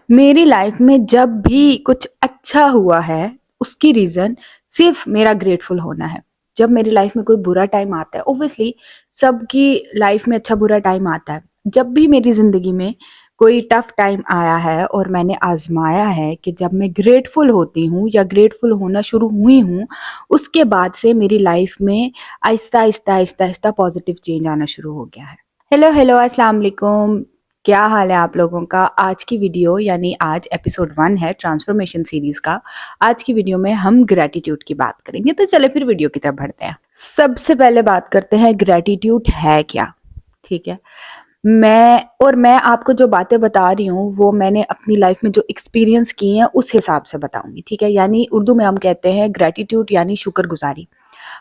मेरी लाइफ में जब भी कुछ अच्छा हुआ है, उसकी रीज़न सिर्फ़ मेरा ग्रेटफुल होना है। जब मेरी लाइफ में कोई बुरा टाइम आता है, ऑब्वियसली सबकी लाइफ में अच्छा-बुरा टाइम आता है। जब भी मेरी ज़िंदगी में कोई टफ़ टाइम आया है और मैंने आज़माया है कि जब मैं ग्रेटफुल होती हूँ या ग्रेटफुल होना शुरू हुई हूँ, उसके बाद से मेरी लाइफ में आहिस्ता-आहिस्ता पॉज़िटिव चेंज आना शुरू हो गया है। हेलो, अस्सलाम वालेकुम। क्या हाल है आप लोगों का? आज की वीडियो यानी आज एपिसोड 1 है ट्रांसफॉर्मेशन सीरीज़ का। आज की वीडियो में हम ग्रैटिट्यूड की बात करेंगे, तो चलिए फिर वीडियो की तरफ बढ़ते हैं। सबसे पहले बात करते हैं ग्रैटिट्यूड है क्या? ठीक है। मैं आपको जो बातें बता रही हूँ, वो मैंने अपनी लाइफ में जो एक्सपीरियंस किए हैं, उस हिसाब से बताऊँगी, ठीक है? यानी उर्दू में हम कहते हैं ग्रैटिट्यूड यानी शुक्रगुज़ारी।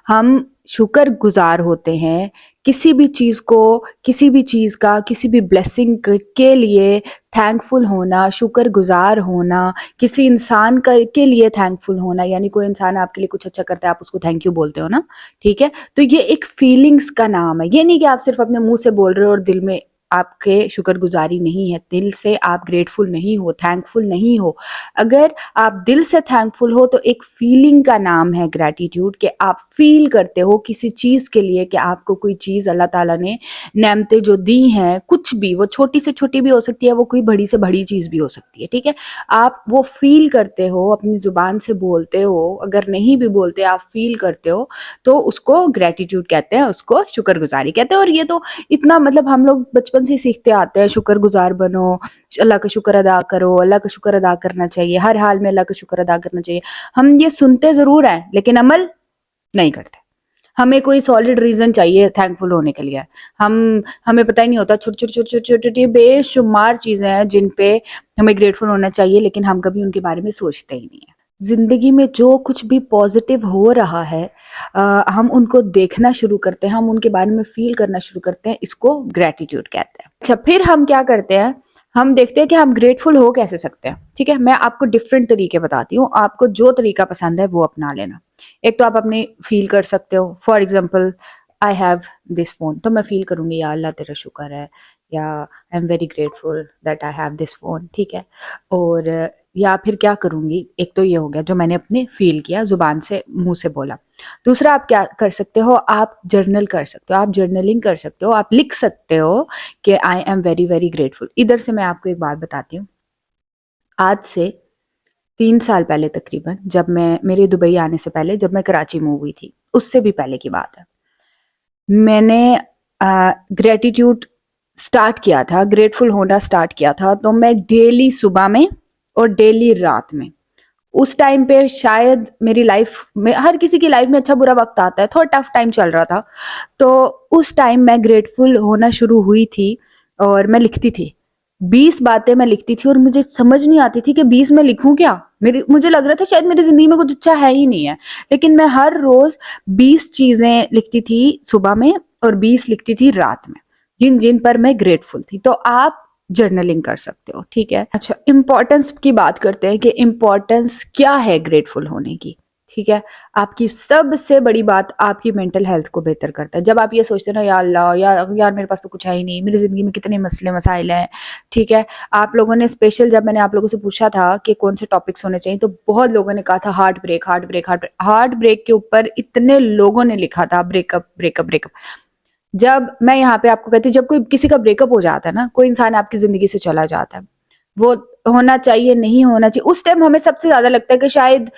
हम शुक्रगुज़ार होते हैं किसी भी चीज़ को, किसी भी चीज़ का, किसी भी ब्लेसिंग के लिए थैंकफुल होना, शुक्रगुज़ार होना, किसी इंसान के लिए थैंकफुल होना, यानी कोई इंसान आपके लिए कुछ अच्छा करता है, आप उसको थैंक यू बोलते हो ना, ठीक है? तो ये एक फीलिंग्स का नाम है। ये नहीं कि आप सिर्फ़ अपने मुँह से बोल रहे हो और दिल में आपके शुक्रगुज़ारी नहीं है, दिल से आप ग्रेटफुल नहीं हो, थैंकफुल नहीं हो। अगर आप दिल से थैंकफुल हो तो एक फीलिंग का नाम है ग्रैटिट्यूड, कि आप फील करते हो किसी चीज़ के लिए कि आपको कोई चीज़ अल्लाह ताला ने नेमतें जो दी हैं, कुछ भी, वो छोटी से छोटी भी हो सकती है, वो कोई बड़ी से बड़ी चीज़ भी हो सकती है, ठीक है? आप वो फील करते हो, अपनी ज़ुबान से बोलते हो, अगर नहीं भी बोलते आप फील करते हो, तो उसको ग्रैटिट्यूड कहते हैं, उसको शुक्रगुज़ारी कहते हैं। और ये तो इतना, मतलब हम लोग बचपन से ही सीखते आते हैं, शुक्रगुज़ार बनो, अल्लाह का शुक्र अदा करो, अल्लाह का शुक्र अदा करना चाहिए, हर हाल में अल्लाह का शुक्र अदा करना चाहिए। हम ये सुनते ज़रूर हैं, लेकिन अमल नहीं करते। हमें कोई सॉलिड रीज़न चाहिए थैंकफुल होने के लिए। हमें पता ही नहीं होता, छोटी-छोटी बेशुमार चीज़ें हैं जिन पे हमें ग्रेटफुल होना चाहिए, लेकिन हम कभी उनके बारे में सोचते ही नहीं हैं। ज़िंदगी में जो कुछ भी पॉज़िटिव हो रहा है, हम उनको देखना शुरू करते हैं, हम उनके बारे में फ़ील करना शुरू करते हैं, इसको ग्रैटिट्यूड कहते हैं। अच्छा, फिर हम क्या करते हैं, हम देखते हैं कि हम ग्रेटफुल हो कैसे सकते हैं, ठीक है? मैं आपको डिफरेंट तरीके बताती हूँ, आपको जो तरीका पसंद है वो अपना लेना। एक तो आप अपने फ़ील कर सकते हो, for example I have this phone, तो मैं फ़ील करूँगी या अल्लाह तेरा शुक्र है, या I am very grateful that I have this phone, ठीक है? और या फिर क्या करूँगी, एक तो ये हो गया जो मैंने अपने फ़ील किया, ज़ुबान से, मुँह से बोला। दूसरा आप क्या कर सकते हो, आप जर्नल कर सकते हो, आप जर्नलिंग कर सकते हो, आप लिख सकते हो कि I am very, very grateful. इधर से मैं आपको एक बात बताती हूँ, आज से 3 साल पहले तकरीबन, जब मैं, मेरे दुबई आने से पहले जब मैं कराची मूव हुई थी, उससे भी पहले की बात है। मैंने ग्रैटिट्यूड स्टार्ट किया था, ग्रेटफुल होना स्टार्ट किया था, तो मैं डेली सुबह में और डेली रात में, उस टाइम पे शायद मेरी लाइफ में, हर किसी की लाइफ में अच्छा बुरा वक़्त आता है, थोड़ा टफ टाइम चल रहा था, तो उस टाइम मैं ग्रेटफुल होना शुरू हुई थी और मैं लिखती थी। 20 बातें मैं लिखती थी और मुझे समझ नहीं आती थी कि 20 मैं लिखूँ क्या? मुझे लग रहा था शायद मेरी ज़िंदगी में कुछ अच्छा है ही नहीं है। लेकिन मैं हर रोज़ 20 चीज़ें लिखती थी सुबह में और 20 लिखती थी रात में, जिन-जिन पर मैं ग्रेटफुल थी। तो आप जर्नलिंग कर सकते हो, ठीक है? अच्छा, इम्पोर्टेंस की बात करते हैं कि इम्पोर्टेंस क्या है ग्रेटफुल होने की, ठीक है? आपकी सबसे बड़ी बात, आपकी मेंटल हेल्थ को बेहतर करता है। जब आप ये सोचते हो ना, या अल्लाह, या यार मेरे पास तो कुछ है ही नहीं, मेरी ज़िंदगी में कितने मसले मसाइल हैं, ठीक है? आप लोगों ने स्पेशल, जब मैंने आप लोगों से पूछा था कि कौन से टॉपिक्स होने चाहिए, तो बहुत लोगों ने कहा था heart break, heart break, heart break. Heart break के ऊपर इतने लोगों ने लिखा था, ब्रेकअप, ब्रेकअप, ब्रेकअप। जब मैं यहाँ पे आपको कहती हूँ, जब कोई किसी का ब्रेकअप हो जाता है ना, कोई इंसान आपकी ज़िंदगी से चला जाता है, वो होना चाहिए, नहीं होना चाहिए, उस टाइम हमें सबसे ज़्यादा लगता है कि शायद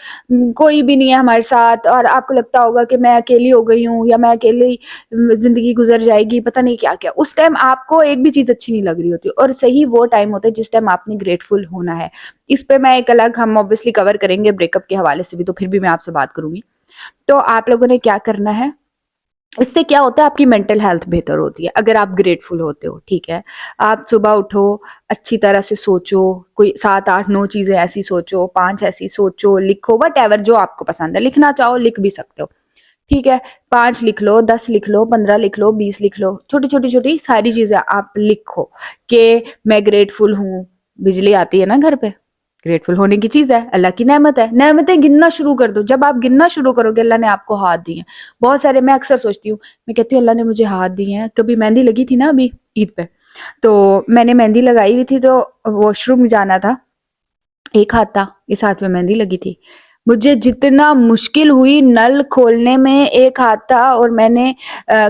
कोई भी नहीं है हमारे साथ, और आपको लगता होगा कि मैं अकेली हो गई हूँ, या मैं अकेली ज़िंदगी गुज़र जाएगी, पता नहीं क्या-क्या। उस टाइम आपको एक भी चीज़ अच्छी नहीं लग रही होती, और सही वो टाइम होता है जिस टाइम आपने ग्रेटफुल होना है। इस पे मैं एक अलग, हम ऑब्वियसली कवर करेंगे ब्रेकअप के हवाले से भी, तो फिर भी मैं आपसे बात करूँगी। तो आप लोगों ने क्या करना है, इससे क्या होता है, आपकी मेंटल हेल्थ बेहतर होती है अगर आप ग्रेटफुल होते हो, ठीक है? आप सुबह उठो, अच्छी तरह से सोचो, कोई 7, 8, 9 चीज़ें ऐसी सोचो, 5 ऐसी सोचो, लिखो, व्हाटएवर जो आपको पसंद है, लिखना चाहो लिख भी सकते हो, ठीक है? 5 लिख लो, 10 लिख लो, 15 लिख लो, 20 लिख लो, छोटी-छोटी सारी चीज़ें आप लिखो कि मैं ग्रेटफुल हूँ। बिजली आती है ना घर पे, ग्रेटफुल होने की चीज़ है, अल्लाह की नेमत है। नेमतें गिनना शुरू कर दो, जब आप गिनना शुरू करोगे, अल्लाह ने आपको हाथ दिए हैं। बहुत सारे, मैं अक्सर सोचती हूँ, मैं कहती हूँ अल्लाह ने मुझे हाथ दिए हैं। कभी मेहंदी लगी थी ना अभी ईद पे, तो मैंने मेहंदी लगाई हुई थी, तो वॉशरूम जाना था, एक हाथ था, इस हाथ में मेहंदी लगी थी। मुझे जितना मुश्किल हुई नल खोलने में, एक हाथ था और मैंने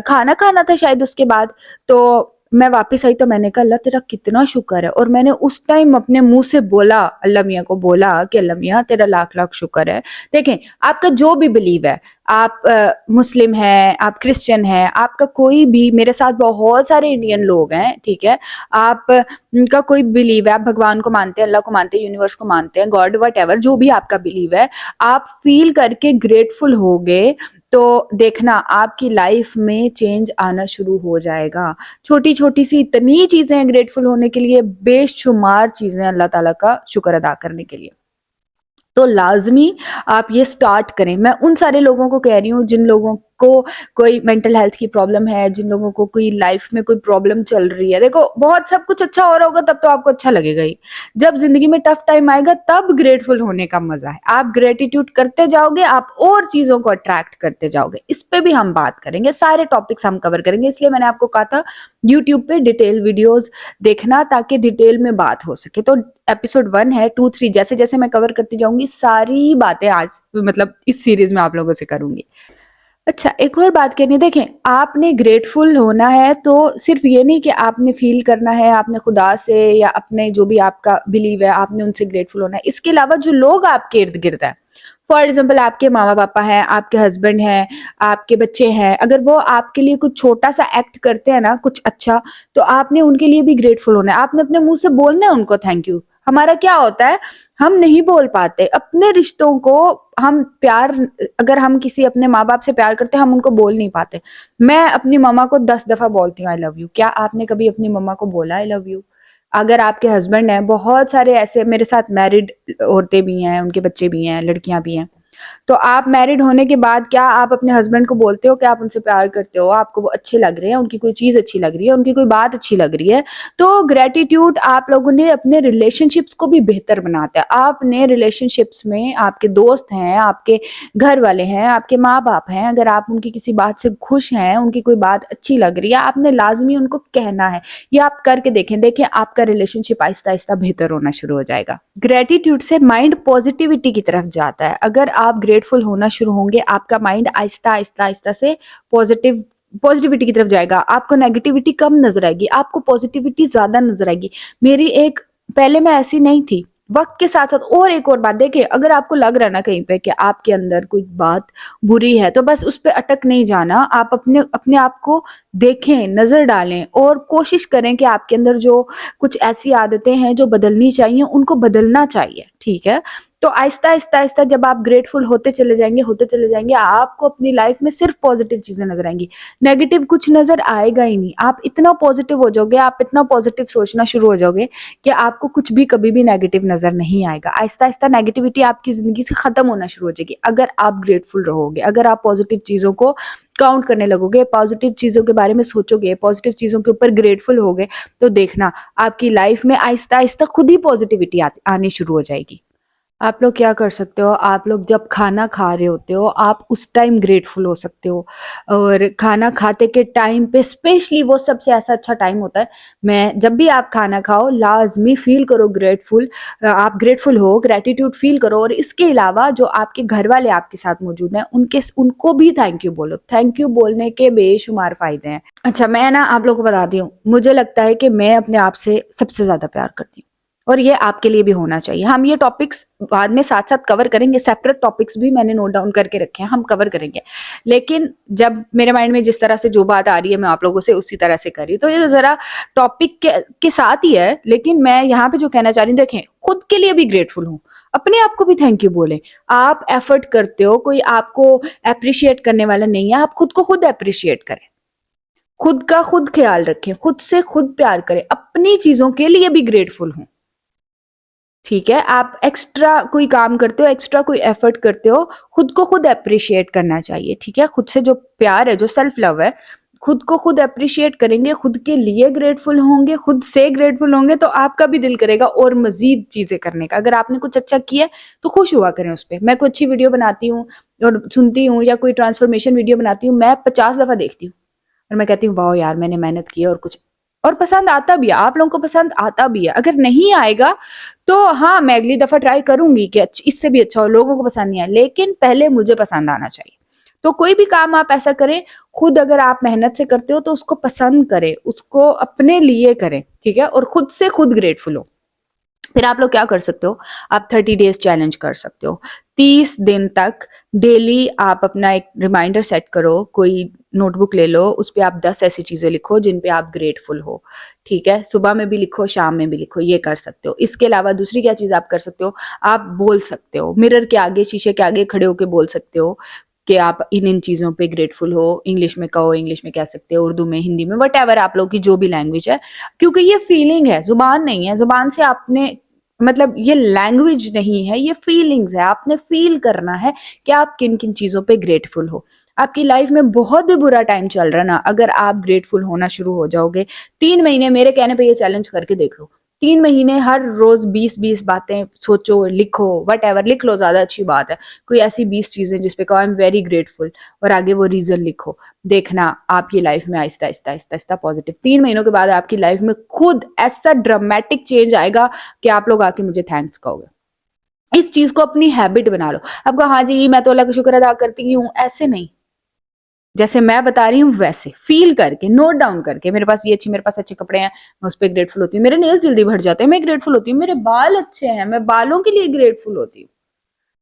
खाना खाना था शायद उसके बाद। तो मैं वापस आई तो मैंने कहा अल्लाह तेरा कितना शुक्र है, और मैंने उस टाइम अपने मुंह से बोला, अल्लाह मियाँ को बोला कि अल्लाह मियाँ तेरा लाख लाख शुक्र है। देखें, आपका जो भी बिलीव है, आप मुस्लिम हैं, आप क्रिश्चियन हैं, आपका कोई भी, मेरे साथ बहुत सारे इंडियन लोग हैं, ठीक है, आप उनका कोई बिलीव है, आप भगवान को मानते हैं, अल्लाह को मानते हैं, यूनिवर्स को मानते हैं, गॉड वट एवर जो भी आपका बिलीव है, आप फील करके ग्रेटफुल होगे तो देखना आपकी लाइफ में चेंज आना शुरू हो जाएगा। छोटी छोटी सी इतनी चीजें हैं ग्रेटफुल होने के लिए, बेशुमार चीजें अल्लाह ताला का शुक्र अदा करने के लिए। तो लाजमी आप ये स्टार्ट करें। मैं उन सारे लोगों को कह रही हूँ जिन लोगों को कोई मेंटल हेल्थ की प्रॉब्लम है, जिन लोगों को कोई लाइफ में कोई प्रॉब्लम चल रही है। देखो, बहुत सब कुछ अच्छा हो रहा होगा तब तो आपको अच्छा लगेगा ही। जब जिंदगी में टफ टाइम आएगा तब ग्रेटफुल होने का मजा है। आप ग्रेटिट्यूड करते जाओगे, आप और चीजों को अट्रैक्ट करते जाओगे। इस पे भी हम बात करेंगे, सारे टॉपिक्स हम कवर करेंगे, इसलिए मैंने आपको कहा था यूट्यूब पे डिटेल वीडियोस देखना ताकि डिटेल में बात हो सके। तो एपिसोड 1 है, 2, 3 जैसे जैसे मैं कवर करती जाऊंगी सारी बातें आज मतलब इस सीरीज में आप लोगों से करूंगी। अच्छा, एक और बात कहनी है, देखें, आपने ग्रेटफुल होना है तो सिर्फ ये नहीं कि आपने फील करना है, आपने खुदा से या अपने जो भी आपका बिलीव है आपने उनसे ग्रेटफुल होना है। इसके अलावा जो लोग आपके इर्द गिर्द हैं, फॉर एग्जाम्पल आपके मामा पापा हैं, आपके हस्बैंड हैं, आपके बच्चे हैं, अगर वो आपके लिए कुछ छोटा सा एक्ट करते हैं ना कुछ अच्छा, तो आपने उनके लिए भी ग्रेटफुल होना है। आपने अपने मुंह से बोलना है उनको थैंक यू। हमारा क्या होता है, हम नहीं बोल पाते अपने रिश्तों को। हम प्यार, अगर हम किसी अपने माँ बाप से प्यार करते हैं, हम उनको बोल नहीं पाते। मैं अपनी मम्मा को 10 दफा बोलती हूँ आई लव यू। क्या आपने कभी अपनी मम्मा को बोला आई लव यू? अगर आपके हस्बैंड हैं, बहुत सारे ऐसे मेरे साथ मैरिड औरतें भी हैं, उनके बच्चे भी हैं, लड़कियां भी हैं, तो आप मैरिड होने के बाद क्या आप अपने हस्बैंड को बोलते हो कि आप उनसे प्यार करते हो, आपको वो अच्छे लग रहे हैं, उनकी कोई चीज अच्छी लग रही है, उनकी कोई बात अच्छी लग रही है? तो ग्रेटिट्यूड आप लोगों ने अपने रिलेशनशिप्स को भी बेहतर बनाता है। आपने रिलेशनशिप्स में आपके दोस्त हैं, आपके घर वाले हैं, आपके माँ बाप हैं, अगर आप उनकी किसी बात से खुश हैं, उनकी कोई बात अच्छी लग रही है, आपने लाजमी उनको कहना है। ये आप करके देखें, देखें आपका रिलेशनशिप आहिस्ता आहिस्ता बेहतर होना शुरू हो जाएगा। ग्रेटिट्यूड से माइंड पॉजिटिविटी की तरफ जाता है। अगर आप ग्रेटफुल होना शुरू होंगे, आपका माइंड आहिस्ता आहिस्ता आहिस्ता से पॉजिटिविटी की तरफ जाएगा। आपको नेगेटिविटी कम नजर आएगी, आपको पॉजिटिविटी ज्यादा नजर आएगी। मेरी एक, पहले मैं ऐसी नहीं थी, वक्त के साथ साथ। और एक और बात देखिए, अगर आपको लग रहा है ना कहीं पे कि आपके अंदर कोई बात बुरी है, तो बस उस पर अटक नहीं जाना। आप अपने अपने आप को देखें, नजर डालें और कोशिश करें कि आपके अंदर जो कुछ ऐसी आदतें हैं जो बदलनी चाहिए, उनको बदलना चाहिए, ठीक है? तो आहिस्ता आहिस्ता आहिस्ता जब आप ग्रेटफुल होते चले जाएंगे, आपको अपनी लाइफ में सिर्फ पॉजिटिव चीजें नजर आएंगी, नेगेटिव कुछ नजर आएगा ही नहीं। आप इतना पॉजिटिव हो जाओगे, आप इतना पॉजिटिव सोचना शुरू हो जाओगे कि आपको कुछ भी कभी भी नेगेटिव नजर नहीं आएगा। आहिस्ता आहिस्ता नेगेटिविटी आपकी जिंदगी से खत्म होना शुरू हो जाएगी अगर आप ग्रेटफुल रहोगे, अगर आप पॉजिटिव चीजों को काउंट करने लगोगे, पॉजिटिव चीजों के बारे में सोचोगे, पॉजिटिव चीजों के ऊपर ग्रेटफुल होगे, तो देखना आपकी लाइफ में आहिस्ता आहिस्ता खुद ही पॉजिटिविटी आनी शुरू हो जाएगी। आप लोग क्या कर सकते हो, आप लोग जब खाना खा रहे होते हो, आप उस टाइम ग्रेटफुल हो सकते हो। और खाना खाते के टाइम पे स्पेशली वो सबसे ऐसा अच्छा टाइम होता है। मैं जब भी आप खाना खाओ लाजमी फील करो ग्रेटफुल, आप ग्रेटफुल हो, ग्रेटिट्यूड फील करो। और इसके अलावा जो आपके घर वाले आपके साथ मौजूद हैं, उनको भी थैंक यू बोलो। थैंक यू बोलने के बेशुमार फायदे हैं। अच्छा, मैं ना आप लोगों को बताती हूँ, मुझे लगता है कि मैं अपने आप से सबसे ज्यादा प्यार करती हूँ, और ये आपके लिए भी होना चाहिए। हम ये टॉपिक्स बाद में साथ साथ कवर करेंगे, सेपरेट टॉपिक्स भी मैंने नोट डाउन करके रखे हैं, हम कवर करेंगे। लेकिन जब मेरे माइंड में जिस तरह से जो बात आ रही है, मैं आप लोगों से उसी तरह से कर रही हूँ। तो ये जरा टॉपिक के साथ ही है, लेकिन मैं यहाँ पे जो कहना चाह रही हूँ, देखें, खुद के लिए भी ग्रेटफुल हूँ, अपने आप को भी थैंक यू बोले। आप एफर्ट करते हो, कोई आपको अप्रिशिएट करने वाला नहीं है, आप खुद को खुद अप्रिशिएट करें, खुद का खुद ख्याल रखें, खुद से खुद प्यार करें, अपनी चीजों के लिए भी ग्रेटफुल हूं, ठीक है? आप एक्स्ट्रा कोई काम करते हो, एक्स्ट्रा कोई एफर्ट करते हो, खुद को खुद अप्रिशिएट करना चाहिए, ठीक है? खुद से जो प्यार है, जो सेल्फ लव है, खुद को खुद अप्रिशिएट करेंगे, खुद के लिए ग्रेटफुल होंगे, खुद से ग्रेटफुल होंगे, तो आपका भी दिल करेगा और मजीद चीजें करने का। अगर आपने कुछ अच्छा किया है तो खुश हुआ करें उस पर। मैं कोई अच्छी वीडियो बनाती हूँ और सुनती हूँ, या कोई ट्रांसफॉर्मेशन वीडियो बनाती हूँ, मैं 50 दफा देखती हूँ और मैं कहती हूँ वाह यार, मैंने मेहनत की है और कुछ और पसंद आता भी है, आप लोगों को पसंद आता भी है। अगर नहीं आएगा तो हाँ, मैं अगली दफा ट्राई करूंगी कि इससे भी अच्छा हो, लोगों को पसंद नहीं आए, लेकिन पहले मुझे पसंद आना चाहिए। तो कोई भी काम आप ऐसा करें, खुद अगर आप मेहनत से करते हो तो उसको पसंद करें, उसको अपने लिए करें, ठीक है, और खुद से खुद ग्रेटफुल हो। फिर आप लोग क्या कर सकते हो, आप 30 डेज चैलेंज कर सकते हो। 30 दिन तक डेली आप अपना एक रिमाइंडर सेट करो, कोई नोटबुक ले लो, उस पर आप 10 ऐसी चीजें लिखो जिन पे आप ग्रेटफुल हो, ठीक है। सुबह में भी लिखो, शाम में भी लिखो, ये कर सकते हो। इसके अलावा दूसरी क्या चीज आप कर सकते हो, आप बोल सकते हो, मिरर के आगे, शीशे के आगे खड़े होकर बोल सकते हो कि आप इन इन चीजों पे ग्रेटफुल हो। इंग्लिश में कहो, इंग्लिश में कह सकते हो, उर्दू में, हिंदी में, वट एवर आप लोग की जो भी लैंग्वेज है, क्योंकि ये फीलिंग है, जुबान नहीं है। जुबान से आपने, मतलब ये लैंग्वेज नहीं है, ये फीलिंग्स है। आपने फील करना है कि आप किन किन चीजों पे ग्रेटफुल हो। आपकी लाइफ में बहुत भी बुरा टाइम चल रहा ना, अगर आप ग्रेटफुल होना शुरू हो जाओगे, 3 महीने मेरे कहने पे ये चैलेंज करके देख लो। 3 महीने हर रोज 20-20 बातें सोचो, लिखो, वट एवर लिख लो, ज्यादा अच्छी बात है। कोई ऐसी 20 चीजें जिसपे कहो आई एम वेरी ग्रेटफुल, और आगे वो रीजन लिखो। देखना आपकी लाइफ में आहिस्ता आहिस्ता आहिस्ता आहिस्ता पॉजिटिव, 3 महीनों के बाद आपकी लाइफ में खुद ऐसा ड्रामेटिक चेंज आएगा कि आप लोग आके मुझे थैंक्स कहोगे। इस चीज को अपनी हैबिट बना लो। आपको हाँ जी मैं तो अल्लाह का शुक्र अदा करती हूँ, ऐसे नहीं, जैसे मैं बता रही हूँ वैसे फील करके, नोट डाउन करके, मेरे पास ये अच्छी, मेरे पास अच्छे कपड़े हैं, मैं उस पर ग्रेटफुल होती हूँ। मेरे नेल्स जल्दी भर जाते हैं, मैं ग्रेटफुल होती हूँ। मेरे बाल अच्छे हैं, मैं बालों के लिए ग्रेटफुल होती हूँ,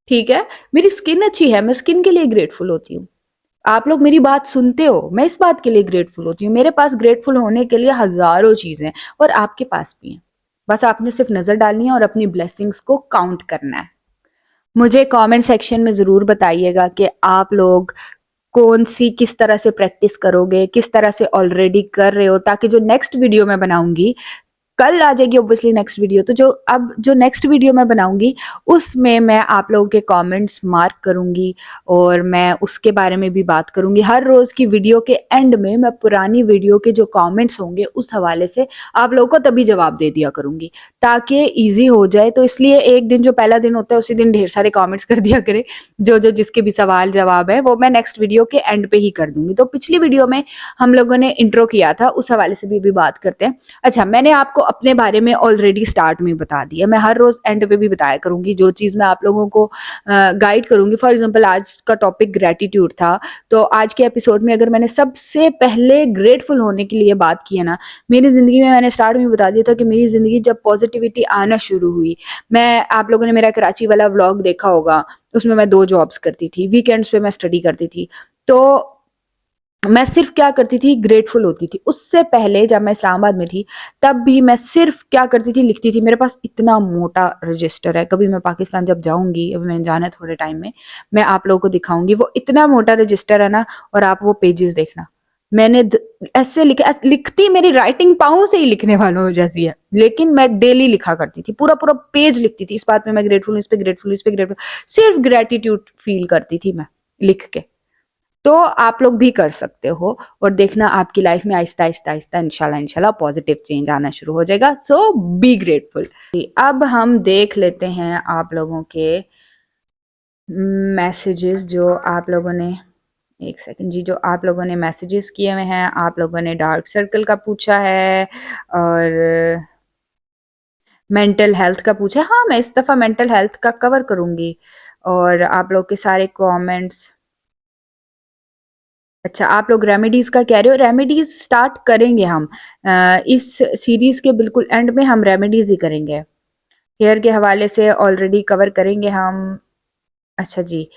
ठीक है। मेरी स्किन अच्छी है, मैं स्किन के लिए ग्रेटफुल होती हूँ। आप लोग मेरी बात सुनते हो, मैं इस बात के लिए ग्रेटफुल होती हूँ। मेरे पास ग्रेटफुल होने के लिए हजारों चीजें, और आपके पास भी हैं। बस आपने सिर्फ नजर डालनी है और अपनी ब्लेसिंग्स को काउंट करना है। मुझे कमेंट सेक्शन में जरूर बताइएगा कि आप लोग कौन सी, किस तरह से प्रैक्टिस करोगे, किस तरह से ऑलरेडी कर रहे हो, ताकि जो नेक्स्ट वीडियो मैं बनाऊंगी, कल आ जाएगी ऑब्वियसली नेक्स्ट वीडियो, तो जो नेक्स्ट वीडियो मैं बनाऊंगी उसमें मैं आप लोगों के कमेंट्स मार्क करूंगी, और मैं उसके बारे में भी बात करूंगी। हर रोज की वीडियो के एंड में मैं पुरानी वीडियो के जो कमेंट्स होंगे उस हवाले से आप लोगों को तभी जवाब दे दिया करूंगी, ताकि इजी हो जाए। तो इसलिए एक दिन जो पहला दिन होता है उसी दिन ढेर सारे कमेंट्स कर दिया करे, जो जो जिसके भी सवाल जवाब है वो मैं नेक्स्ट वीडियो के एंड पे ही कर दूंगी। तो पिछली वीडियो में हम लोगों ने इंट्रो किया था, उस हवाले से भी बात करते हैं। अच्छा, मैंने आपको अपने बारे में ऑलरेडी स्टार्ट में बता दिया, मैं हर रोज एंड पे भी बताया करूंगी जो चीज मैं आप लोगों को गाइड करूंगी। फॉर एग्जांपल आज का टॉपिक ग्रेटिट्यूड था, तो आज के एपिसोड में अगर मैंने सबसे पहले ग्रेटफुल होने के लिए बात की है ना, मेरी जिंदगी में मैंने स्टार्ट में बता दिया था कि मेरी जिंदगी जब पॉजिटिविटी आना शुरू हुई, मैं, आप लोगों ने मेरा कराची वाला व्लॉग देखा होगा, उसमें मैं 2 जॉब्स करती थी, वीकेंड्स पे मैं स्टडी करती थी। तो मैं सिर्फ क्या करती थी, ग्रेटफुल होती थी। उससे पहले जब मैं इस्लामाबाद में थी तब भी मैं सिर्फ क्या करती थी, लिखती थी। मेरे पास इतना मोटा रजिस्टर है, कभी मैं पाकिस्तान जब जाऊंगी, अभी मैंने जाना है थोड़े टाइम में, मैं आप लोगों को दिखाऊंगी। वो इतना मोटा रजिस्टर है ना, और आप वो पेजेस देखना, मैंने ऐसे लिखा, लिखती मेरी राइटिंग पाऊं से ही लिखने वालों जैसी है, लेकिन मैं डेली लिखा करती थी, पूरा पूरा पेज लिखती थी। इस बात में मैं ग्रेटफुल हूँ, इस पे ग्रेटफुल, इस पे ग्रेटफुल, सिर्फ ग्रेटिट्यूड फील करती थी मैं लिख के। तो आप लोग भी कर सकते हो, और देखना आपकी लाइफ में आहिस्ता आहिस्ता आहिस्ता इंशाल्लाह इंशाल्लाह पॉजिटिव चेंज आना शुरू हो जाएगा। सो बी ग्रेटफुल। अब हम देख लेते हैं आप लोगों के मैसेजेस, जो आप लोगों ने, एक सेकंड जी, जो आप लोगों ने मैसेजेस किए हुए हैं। आप लोगों ने डार्क सर्कल का पूछा है, और मेंटल हेल्थ का पूछा है। हाँ, मैं इस दफा मेंटल हेल्थ का कवर करूंगी, और आप लोग के सारे कमेंट्स। अच्छा, आप लोग रेमेडीज का कह रहे हो, रेमेडीज स्टार्ट करेंगे हम इस सीरीज के बिल्कुल एंड में, हम रेमेडीज ही करेंगे। हेयर के हवाले से ऑलरेडी कवर करेंगे हम। अच्छा जी,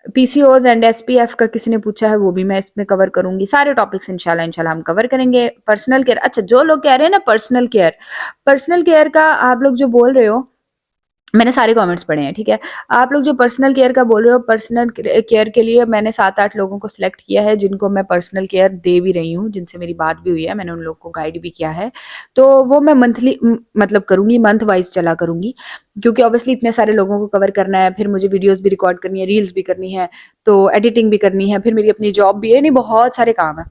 पीसीओज एंड एसपीएफ का किसी ने पूछा है, वो भी मैं इसमें कवर करूंगी। सारे टॉपिक्स इंशाल्लाह इंशाल्लाह हम कवर करेंगे। पर्सनल केयर, अच्छा जो लोग कह रहे हैं ना पर्सनल केयर, पर्सनल केयर का आप लोग जो बोल रहे हो, मैंने सारे कमेंट्स पढ़े हैं, ठीक है। आप लोग जो पर्सनल केयर का बोल रहे हो, पर्सनल केयर के लिए मैंने 7-8 लोगों को सिलेक्ट किया है, जिनको मैं पर्सनल केयर दे भी रही हूँ, जिनसे मेरी बात भी हुई है, मैंने उन लोगों को गाइड भी किया है। तो वो मैं मंथली मतलब करूंगी, मंथ वाइज चला करूंगी, क्योंकि ऑब्वियसली इतने सारे लोगों को कवर करना है, फिर मुझे वीडियोज भी रिकॉर्ड करनी है, रील्स भी करनी है, तो एडिटिंग भी करनी है, फिर मेरी अपनी जॉब भी है, नहीं बहुत सारे काम है।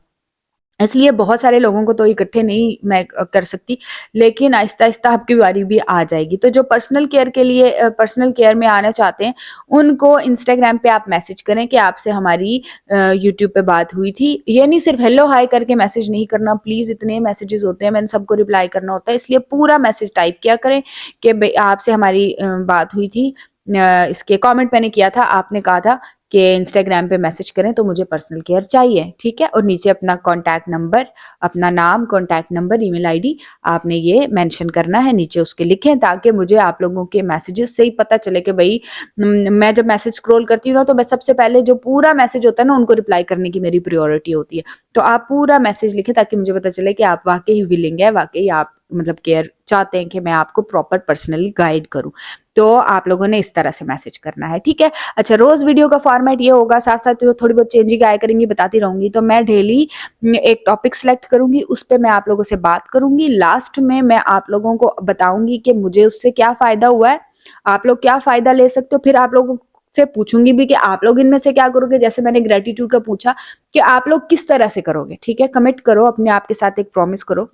इसलिए बहुत सारे लोगों को तो इकट्ठे नहीं मैं कर सकती, लेकिन आहिस्ता-आहिस्ता आपकी बारी भी आ जाएगी। तो जो पर्सनल केयर के लिए पर्सनल केयर में आना चाहते हैं, उनको इंस्टाग्राम पे आप मैसेज करें कि आपसे हमारी यूट्यूब पे बात हुई थी। ये नहीं सिर्फ हेलो हाय करके मैसेज नहीं करना, प्लीज़ इतने मैसेजेस होते हैं, मैंने सबको रिप्लाई करना होता है, इसलिए पूरा मैसेज टाइप किया करें कि भई आपसे हमारी बात हुई थी। इसके कमेंट मैंने किया था, आपने कहा था कि इंस्टाग्राम पे मैसेज करें तो मुझे पर्सनल केयर चाहिए, ठीक है? और नीचे अपना कॉन्टैक्ट नंबर, अपना नाम, कॉन्टैक्ट नंबर, ईमेल आईडी आपने ये मेंशन करना है, नीचे उसके लिखें ताकि मुझे आप लोगों के मैसेजेस से ही पता चले कि भई मैं जब मैसेज स्क्रॉल करती हूँ ना, तो मैं सबसे पहले जो पूरा मैसेज होता है ना, उनको रिप्लाई करने की मेरी प्रायोरिटी होती है। तो आप पूरा मैसेज लिखें ताकि मुझे पता चले कि आप वाक़ई विलिंग है, वाक़ई आप मतलब केयर चाहते हैं कि मैं आपको प्रॉपर पर्सनली गाइड करूँ। तो आप लोगों ने इस तरह से मैसेज करना है, ठीक है? अच्छा, रोज़ वीडियो का फॉर्मेट ये होगा, साथ-साथ जो थोड़ी बहुत चेंजिंग आया करेंगी बताती रहूँगी। तो मैं डेली एक टॉपिक सेलेक्ट करूँगी, उस पे मैं आप लोगों से बात करूँगी। लास्ट में मैं आप लोगों को बताऊँगी कि मुझे उससे क्या फ़ायदा हुआ है, आप लोग क्या फ़ायदा ले सकते हो। फिर आप लोगों से पूछूँगी भी कि आप लोग इनमें से क्या करोगे? जैसे मैंने ग्रैटिट्यूड का पूछा कि आप लोग किस तरह से करोगे, ठीक है? कमिट करो, अपने आप के साथ एक प्रॉमिस करो।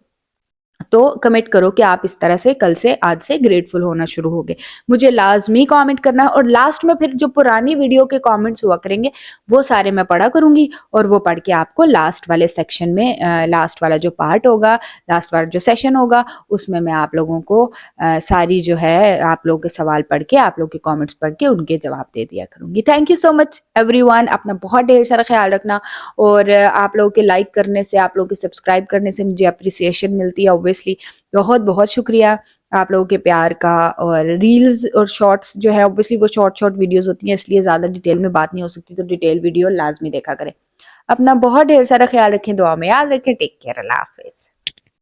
तो कमिट करो कि आप इस तरह से कल से आज से ग्रेटफुल होना शुरू होगे। मुझे लाज़मी कमेंट करना है और लास्ट में फिर जो पुरानी वीडियो के कमेंट्स हुआ करेंगे, वो सारे मैं पढ़ा करूँगी और वो पढ़ के आपको लास्ट वाले सेक्शन में लास्ट वाला जो पार्ट होगा, लास्ट वाला जो सेशन होगा, उसमें मैं आप लोगों को सारी जो है आप लोगों के सवाल पढ़ के, आप लोगों के कमेंट्स पढ़ के उनके जवाब दे दिया करूँगी। Thank you so much everyone, अपना बहुत ढेर सारा ख्याल रखना और आप लोगों के लाइक करने से, आप लोगों के सब्सक्राइब करने से मुझे एप्रिसिएशन मिलती है ऑब्वियसली। बहुत-बहुत शुक्रिया आप लोगों के प्यार का। और रील्स और शॉर्ट्स जो है ऑब्वियसली वो शॉर्ट वीडियोज़ होती हैं, इसलिए ज़्यादा डिटेल में बात नहीं हो सकती, तो डिटेल वीडियो लाज़मी देखा करें। अपना बहुत ढेर सारा ख्याल रखें, दुआ में याद रखें। टेक केयर, अल्लाह हाफ़िज़।